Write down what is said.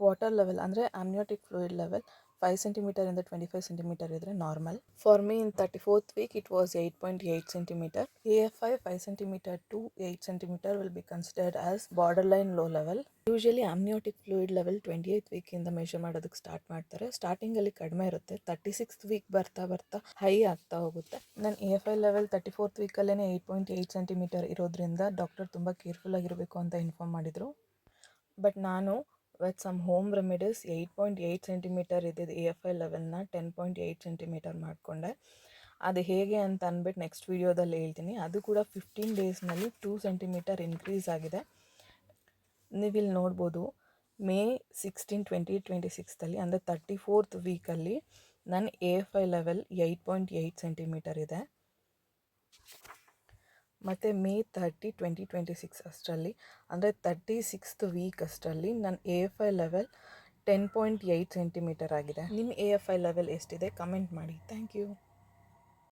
Water level ಅಂದರೆ amniotic fluid level 5 centimeter ಇಂದ 25 centimeter ಇದ್ರೆ normal. For me in 34th week it was 8.8 centimeter. AFI 5 centimeter to 8 centimeter will be considered as borderline low level. Usually amniotic fluid level 28th week ಇಂದ measure ಮಾಡೋದಕ್ಕೆ start ಮಾಡ್ತಾರೆ. Starting ಅಲ್ಲಿ ಕಡಿಮೆ ಇರುತ್ತೆ, 36th week ಬರ್ತಾ ಬರ್ತಾ high ಆಗ್ತಾ ಹೋಗುತ್ತೆ. ನನ್ನ AFI ಲೆವೆಲ್ 34th week ಅಲ್ಲೇನೆ 8.8 centimeter ಇರೋದ್ರಿಂದ ಡಾಕ್ಟರ್ ತುಂಬಾ ಕೇರ್ಫುಲ್ ಆಗಿರಬೇಕು ಅಂತ ಇನ್ಫಾರ್ಮ್ ಮಾಡಿದ್ರು. ಬಟ್ ನಾನು with some home remedies 8.8 centimeter ಇದ್ದಿದ್ದು AFI ಲೆವೆಲ್ನ 10.8 centimeter ಮಾಡಿಕೊಂಡೆ. ಅದು ಹೇಗೆ ಅಂತ ಅಂದ್ಬಿಟ್ಟು ನೆಕ್ಸ್ಟ್ ವಿಡಿಯೋದಲ್ಲಿ ಹೇಳ್ತೀನಿ. ಅದು ಕೂಡ 15 ಡೇಸ್ನಲ್ಲಿ 2 centimeter ಇನ್ಕ್ರೀಸ್ ಆಗಿದೆ. ನೀವಿಲ್ಲಿ ನೋಡ್ಬೋದು, May 16, 2026 ಅಂದರೆ 34th ವೀಕಲ್ಲಿ ನನ್ನ AFI ಲೆವೆಲ್ 8.8 centimeter ಇದೆ. ಮತ್ತು May 30, 2026 ಅಷ್ಟರಲ್ಲಿ ಅಂದರೆ 36th ವೀಕ್ ಅಷ್ಟರಲ್ಲಿ ನನ್ನ AFI ಲೆವೆಲ್ 10.8 centimeter ಆಗಿದೆ. ನಿಮ್ಮ AFI ಲೆವೆಲ್ ಎಷ್ಟಿದೆ ಕಮೆಂಟ್ ಮಾಡಿ. Thank you.